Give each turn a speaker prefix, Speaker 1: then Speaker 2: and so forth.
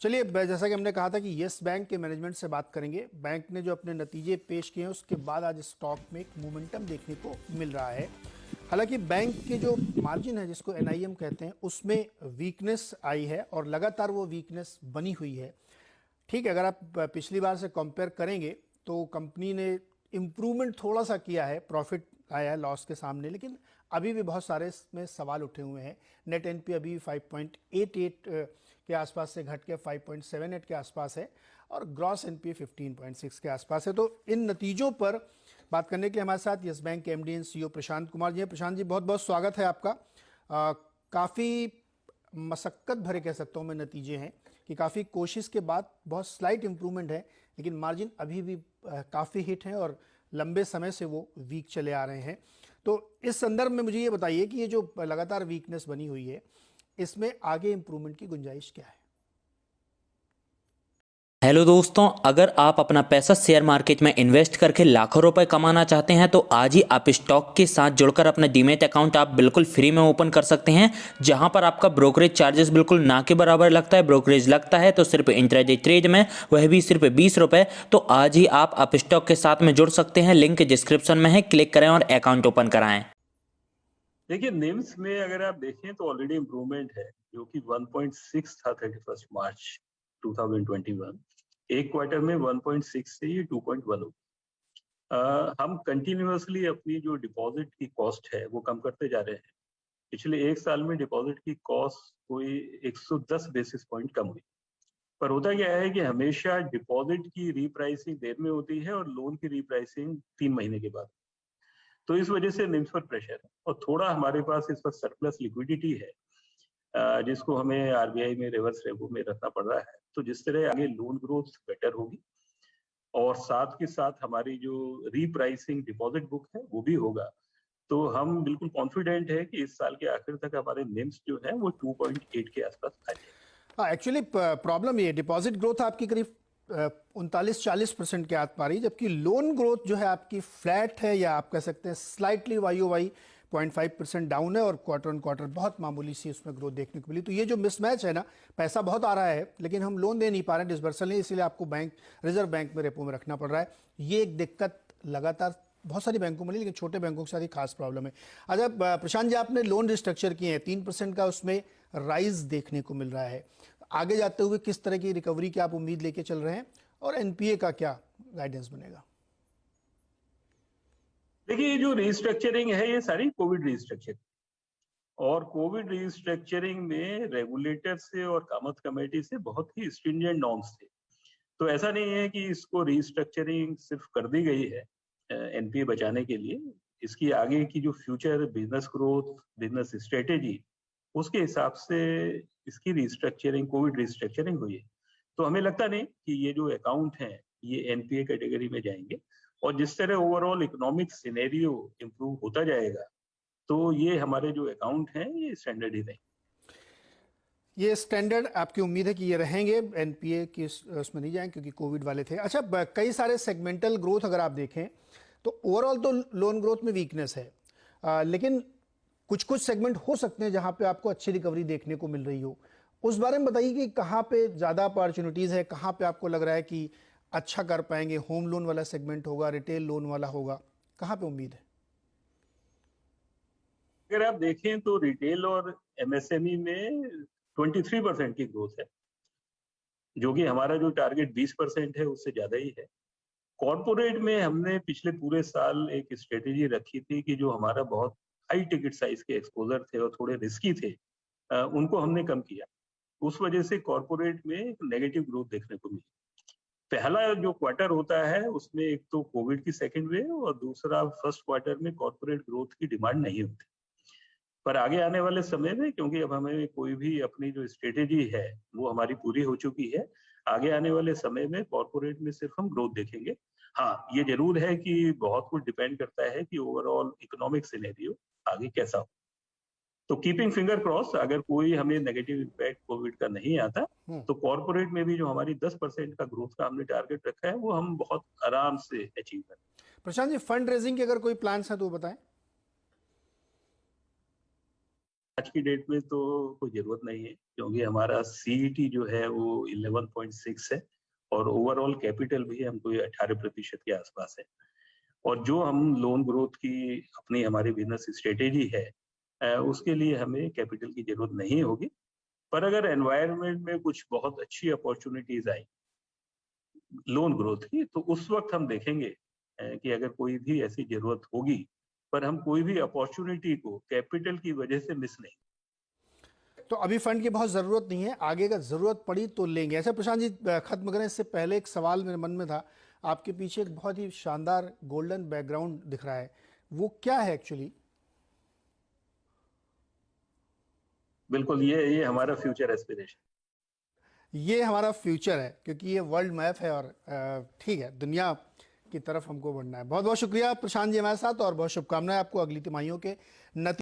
Speaker 1: चलिए, जैसा कि हमने कहा था कि येस बैंक के मैनेजमेंट से बात करेंगे। बैंक ने जो अपने नतीजे पेश किए हैं उसके बाद आज स्टॉक में एक मोमेंटम देखने को मिल रहा है। हालांकि बैंक के जो मार्जिन है, जिसको एनआईएम कहते हैं, उसमें वीकनेस आई है और लगातार वो वीकनेस बनी हुई है। ठीक है, अगर आप पिछली बार से कंपेयर करेंगे तो कंपनी ने इम्प्रूवमेंट थोड़ा सा किया है, प्रॉफिट आया है लॉस के सामने, लेकिन अभी भी बहुत सारे इसमें सवाल उठे हुए हैं। नेट एनपी अभी 5.88 के आसपास से घट के 5.78 के आसपास है और ग्रॉस एनपी 15.6 के आसपास है। तो इन नतीजों पर बात करने के लिए हमारे साथ यस बैंक के MD and CEO Prashant Kumar ji हैं। प्रशांत जी, बहुत बहुत स्वागत है आपका। काफ़ी मशक्क़त भरे कह सकता हूँ मैं नतीजे हैं कि काफ़ी कोशिश के बाद बहुत स्लाइट इम्प्रूवमेंट है, लेकिन मार्जिन अभी भी काफ़ी हिट है और लंबे समय से वो वीक चले आ रहे हैं। तो इस संदर्भ में मुझे ये बताइए कि ये जो लगातार वीकनेस बनी हुई है, इसमें आगे इम्प्रूवमेंट की गुंजाइश क्या है?
Speaker 2: हेलो दोस्तों, अगर आप अपना पैसा शेयर मार्केट में इन्वेस्ट करके लाखों रुपए कमाना चाहते हैं तो आज ही आप स्टॉक के साथ जुड़कर अपना डीमैट अकाउंट आप बिल्कुल फ्री में ओपन कर सकते हैं, जहां पर आपका ब्रोकरेज चार्जेस बिल्कुल ना के बराबर लगता है। ब्रोकरेज लगता है तो सिर्फ इंट्राडे ट्रेड में, वह भी सिर्फ 20 रुपए। तो आज ही आप स्टॉक के साथ में जुड़ सकते हैं, लिंक डिस्क्रिप्शन में है, क्लिक करें और अकाउंट ओपन कराएं।
Speaker 3: देखिए, निम्स में अगर आप देखें तो ऑलरेडी इम्प्रूवमेंट है, जो कि 1.6 था 31 मार्च 2021। एक क्वार्टर में 1.6 से ये 2.1 हो। हम कंटिन्यूअसली अपनी जो डिपॉजिट की कॉस्ट है वो कम करते जा रहे हैं। पिछले एक साल में डिपॉजिट की कॉस्ट कोई 110 बेसिस पॉइंट कम हुई। पर होता क्या है कि हमेशा डिपॉजिट की रीप्राइसिंग देर में होती है और लोन की रीप्राइसिंग 3 महीने के बाद। तो इस वजह से निम्स पर प्रेशर है और थोड़ा हमारे पास इस वक्त सरप्लस लिक्विडिटी है, जिसको हमें आरबीआई में रिवर्स रेपो में रखना पड़ रहा है। तो जिस तरह आगे लोन ग्रोथ बेटर होगी और साथ के साथ हमारी जो रीप्राइसिंग डिपॉजिट बुक है वो भी होगा, तो हम बिल्कुल कॉन्फिडेंट है कि इस साल के आखिर तक हमारे निम्स जो है वो 2.8 के आसपास आ जाएंगे।
Speaker 1: हाँ, एक्चुअली प्रॉब्लम ये, डिपॉजिट ग्रोथ आपकी करीब 39-40% के आस पा रही है, जबकि लोन ग्रोथ जो है आपकी फ्लैट है, या आप कह सकते हैं स्लाइटली वाई 0.5% डाउन है और क्वार्टर ऑन क्वार्टर बहुत मामूली सी उसमें ग्रोथ देखने को मिली। तो ये जो मिसमैच है ना, पैसा बहुत आ रहा है लेकिन हम लोन दे नहीं पा रहे हैं, डिसबर्सल नहीं, इसलिए आपको बैंक, रिजर्व बैंक में रेपो में रखना पड़ रहा है। ये एक दिक्कत लगातार बहुत सारी बैंकों में, लेकिन छोटे बैंकों के साथ ही खास प्रॉब्लम है। अच्छा प्रशांत जी, आपने लोन रिस्ट्रक्चर किए हैं, 3% का उसमें राइज देखने को मिल रहा है। आगे जाते हुए किस तरह की रिकवरी की आप उम्मीद लेके चल रहे हैं और एनपीए का क्या गाइडेंस बनेगा?
Speaker 3: देखिए, ये जो रिस्ट्रक्चरिंग है ये सारी कोविड रिस्ट्रक्चरिंग, और कोविड रिस्ट्रक्चरिंग में रेगुलेटर से और कामत कमेटी से बहुत ही स्ट्रिंजेंट नॉर्म्स थे। तो ऐसा नहीं है कि इसको रिस्ट्रक्चरिंग सिर्फ कर दी गई है एनपीए बचाने के लिए। इसकी आगे की जो future business growth, business strategy, उसके हिसाब से इसकी रिस्ट्रक्चरिंग, कोविड रिस्ट्रक्चरिंग हुई है। तो हमें लगता नहीं कि ये जो अकाउंट हैं ये एनपीए कैटेगरी में जाएंगे, और जिस तरह ओवरऑल इकोनॉमिक सिनेरियो इम्प्रूव होता जाएगा तो ये हमारे जो अकाउंट हैं ये स्टैंडर्ड ही रहेंगे।
Speaker 1: ये स्टैंडर्ड आपकी उम्मीद है कि ये रहेंगे, एनपीए की उसमें नहीं जाएंगे क्योंकि कोविड वाले थे। अच्छा, कई सारे सेगमेंटल ग्रोथ अगर आप देखें तो ओवरऑल तो लोन ग्रोथ में वीकनेस है, लेकिन कुछ कुछ सेगमेंट हो सकते हैं जहां पे आपको अच्छी रिकवरी देखने को मिल रही हो। उस बारे में बताइए कि कहाँ पे ज़्यादा अपॉर्चुनिटीज़ है, कहाँ पे आपको लग रहा है कि अच्छा कर पाएंगे। होम लोन वाला सेगमेंट होगा, रिटेल लोन वाला होगा, कहाँ पे उम्मीद है?
Speaker 3: अगर आप देखें तो रिटेल और एमएसएमई में 23% की ग्रोथ है, जो कि हमारा जो टारगेट 20% है उससे ज्यादा ही है। कॉर्पोरेट में हमने पिछले पूरे साल एक स्ट्रेटेजी रखी थी कि जो हमारा बहुत हाई टिकट साइज के एक्सपोजर थे और थोड़े रिस्की थे, उनको हमने कम किया। उस वजह से कॉर्पोरेट में एक नेगेटिव ग्रोथ देखने को मिली। पहला जो क्वार्टर होता है उसमें एक तो कोविड की सेकेंड वेव और दूसरा फर्स्ट क्वार्टर में कॉर्पोरेट ग्रोथ की डिमांड नहीं होती। पर आगे आने वाले समय में, क्योंकि अब हमें कोई भी अपनी जो स्ट्रेटेजी है वो हमारी पूरी हो चुकी है, आगे आने वाले समय में कॉर्पोरेट में सिर्फ हम ग्रोथ देखेंगे। हाँ, ये जरूर है कि बहुत कुछ डिपेंड करता है कि ओवरऑल इकोनॉमिक सिनेरियो आगे कैसा हो। तो कीपिंग फिंगर क्रॉस, अगर कोई हमें नेगेटिव इम्पैक्ट कोविड का नहीं आता तो कॉर्पोरेट में भी जो हमारी 10% का ग्रोथ का हमने टारगेट रखा है वो हम बहुत आराम से अचीव करें।
Speaker 1: प्रशांत जी, फंड रेजिंग के अगर कोई प्लान्स है तो बताएं।
Speaker 3: आज की डेट में तो कोई जरूरत नहीं है, क्योंकि हमारा सीईटी जो है वो 11.6 है और ओवरऑल कैपिटल भी हमको 18% के आसपास है। और जो हम लोन ग्रोथ की अपनी हमारी बिजनेस स्ट्रेटेजी है उसके लिए हमें कैपिटल की जरूरत नहीं होगी। पर अगर एनवायरनमेंट में कुछ बहुत अच्छी अपॉर्चुनिटीज आई लोन ग्रोथ की, तो उस वक्त हम देखेंगे कि अगर कोई भी ऐसी जरूरत होगी, पर हम कोई भी अपॉर्चुनिटी को कैपिटल की वजह से मिस नहीं।
Speaker 1: तो अभी फंड की बहुत ज़रूरत नहीं है, आगे अगर ज़रूरत पड़ी तो लेंगे। ऐसा प्रशांत जी, खत्म करें इससे पहले एक सवाल मेरे मन में था। आपके पीछे एक बहुत ही शानदार गोल्डन बैकग्राउंड दिख रहा है, वो क्या है एक्चुअली?
Speaker 3: बिल्कुल, ये हमारा फ्यूचर एस्पिरेशन।
Speaker 1: ये हमारा फ्यूचर है, क्योंकि ये वर्ल्ड मैप है और ठीक है, दुनिया की तरफ हमको बढ़ना है। बहुत बहुत शुक्रिया प्रशांत जी हमारे साथ, और बहुत शुभकामनाएं आपको अगली तिमाहियों के नतीजे